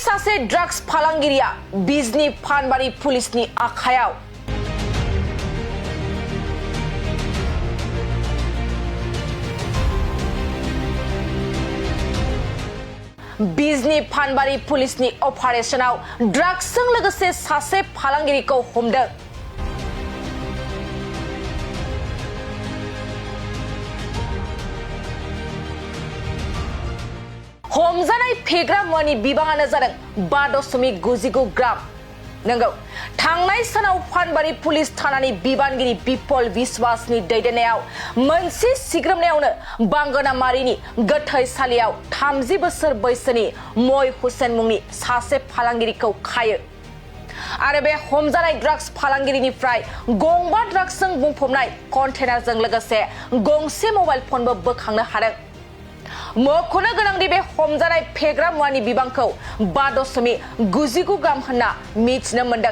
सासे ड्राग्स फालांगिरिया बिजनी फानबारि पुलिसनि आखायाव। बिजनी फानबारि पुलिसनि अपारेशनाव ड्राग्सजों लोगोसे सासे फालांगिरिखौ हमदों। हमजानाय फेग्रा मुवानि बिबाङानो जादों 5.99 ग्राम। नंगौ, थांनाय सानाव फानबारि पुलिस थानानि बिबानगिरि बिपल बिश्वासनि दैदेननायाव मोनसे सिग्रोमनायावनो बांगोनामारिनि गोथैसालियाव 30 बोसोर बैसोनि मय हुसेन मुंनि सासे फालांगिरिखौ खायो आरो बे हमजानाय ड्राग्स फालांगिरिनिफ्राय गंबा ड्राग्सजों बुंफबनाय कन्टेनारजों लोगोसे गंसे मबाइल फनबो बोखांनो हादों। मख'नो गोनांदि बे हमजानाय फेग्रा मुवानि बिबांखौ 5.99 ग्राम होनना मिथिनो मोन्दों।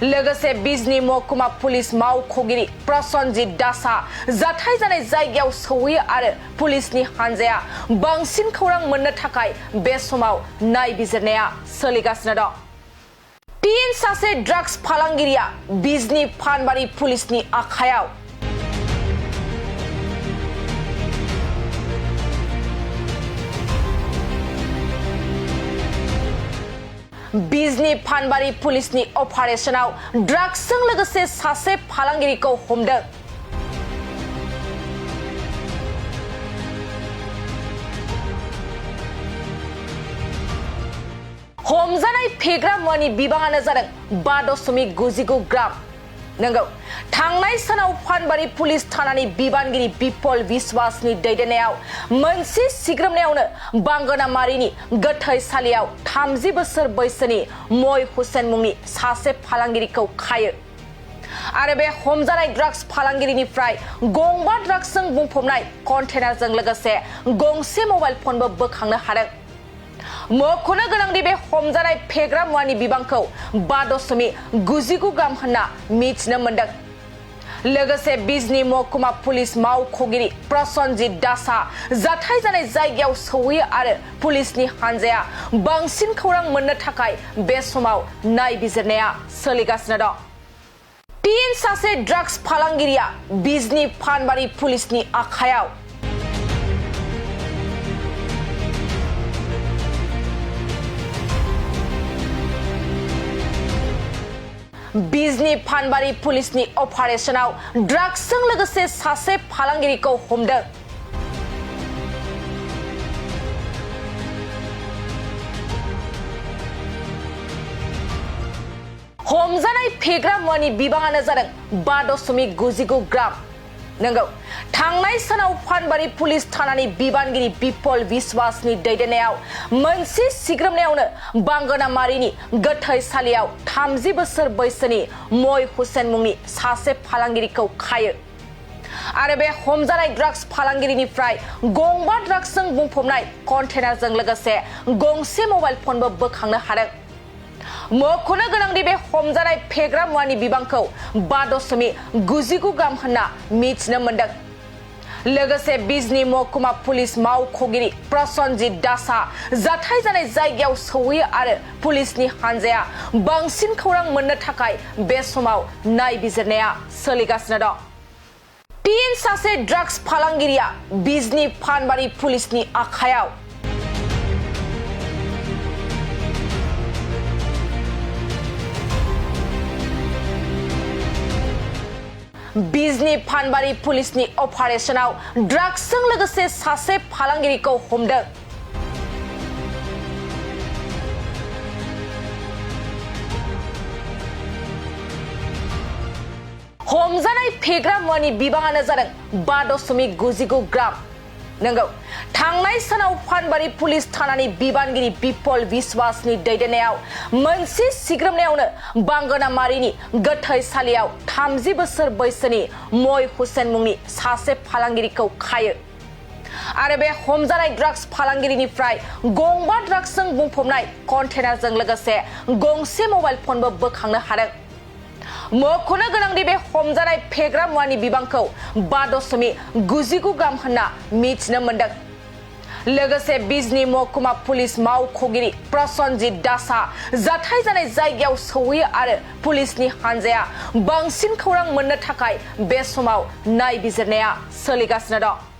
लोगोसे बिजनी महकुमा पुलिस मावख'गिरि प्रसन्नजित दासआ जाथाय जानाय जायगायाव सौहैयो आरो पुलिसनि हानजाया बांसिन खौरां मोननो थाखाय बे समाव नायबिजिरनाया सोलिगासिनो दं। फिन सासे ड्राग्स फालांगिरिया बिजनी फानबारि पुलिसनि आखायाव। बिजनी फानबारि पुलिसनि अपारेशनाव ड्राग्सजों लोगोसे सासे फालांगिरिखौ हमदों। हमजानाय फेग्रा मुवानि बिबाङानो जादों 5.99 ग्राम। नंगौ, थांनाय सानाव फानबारि पुलिस थानानि बिबानगिरि बिपल बिश्वासनि दैदेननायाव मोनसे सिग्रोमनायावनो बांगोनामारिनि गोथैसालियाव 30 बोसोर बैसोनि मय हुसेन मुंनि सासे फालांगिरिखौ खायो आरो बे हमजानाय ड्राग्स फालांगिरिनिफ्राय गंबा ड्राग्सजों बुंफबनाय कन्टेनारजों लोगोसे गंसे मबाइल फनबो बोखांनो हादों। मख'नो गोनांदि बे हमजानाय फेग्रा मुवानि बिबांखौ 5.99 ग्राम होनना मिथिनो मोन्दों। लोगोसे बिजनी महकुमा पुलिस मावख'गिरि प्रसन्नजित दासआ जाथाय जानाय जायगायाव सौहैयो आरो पुलिसनि हानजाया बांसिन खौरां मोननो थाखाय बे समाव नायबिजिरनाया सोलिगासिनो दं। फिन सासे ड्राग्स फालांगिरिया बिजनी फानबारि पुलिसनि आखायाव। बिजनी फानबारि पुलिसनि अपारेशनाव ड्राग्सजों लोगोसे सासे फालांगिरिखौ हमदों। हमजानाय फेग्रा मुवानि बिबाङानो जादों 5.99 ग्राम। नंगौ, थांनाय सानाव फानबारि पुलिस थानानि बिबानगिरि बिपल बिश्वासनि दैदेननायाव मोनसे सिग्रोमनायावनो बांगोनामारिनि गोथैसालियाव 30 बोसोर बैसोनि मय हुसेन मुंनि सासे फालांगिरिखौ खायो आरो बे हमजानाय ड्राग्स फालांगिरिनिफ्राय गंबा ड्राग्सजों बुंफबनाय कन्टेनारजों लोगोसे गंसे मबाइल फनबो बोखांनो हादों। मख'नो गोनांदि बे हमजानाय फेग्रा मुवानि बिबांखौ 5.99 ग्राम होनना मिथिनो मोन्दों। लोगोसे बिजनी महकुमा पुलिस मावख'गिरि प्रसन्नजित दासआ जाथाय जानाय जायगायाव सौहैयो आरो पुलिसनि हानजाया बांसिन खौरां मोननो थाखाय बे समाव नायबिजिरनाया सोलिगासिनो दं। फिन सासे ड्राग्स फालांगिरिया बिजनी फानबारि पुलिसनि आखायाव। बिजनी फानबारि पुलिसनि अपारेशनाव ड्राग्सजों लोगोसे सासे फालांगिरिखौ हमदों। हमजानाय फेग्रा मुवानि बिबाङानो जादों 5.99 ग्राम। नंगौ, थांनाय सानाव फानबारि पुलिस थानानि बिबानगिरि बिपल बिश्वासनि दैदेननायाव मोनसे सिग्रोमनायावनो बांगोनामारिनि गोथैसालियाव 30 बोसोर बैसोनि मय हुसेन मुंनि सासे फालांगिरिखौ खायो आरो बे हमजानाय ड्राग्स फालांगिरिनिफ्राय गंबा ड्राग्सजों बुंफबनाय कन्टेनारजों लोगोसे गंसे मबाइल फनबो बोखांनो हादों। मख'नो गोनांदि बे हमजानाय फेग्रा मुवानि बिबांखौ 5.99 ग्राम होनना मिथिनो मोन्दों। लोगोसे बिजनी महकुमा पुलिस मावख'गिरि प्रसन्नजित दासआ जाथाय जानाय जायगायाव सौहैयो आरो पुलिसनि हानजाया बांसिन खौरां मोननो थाखाय बे समाव नायबिजिरनाया सोलिगासिनो दं।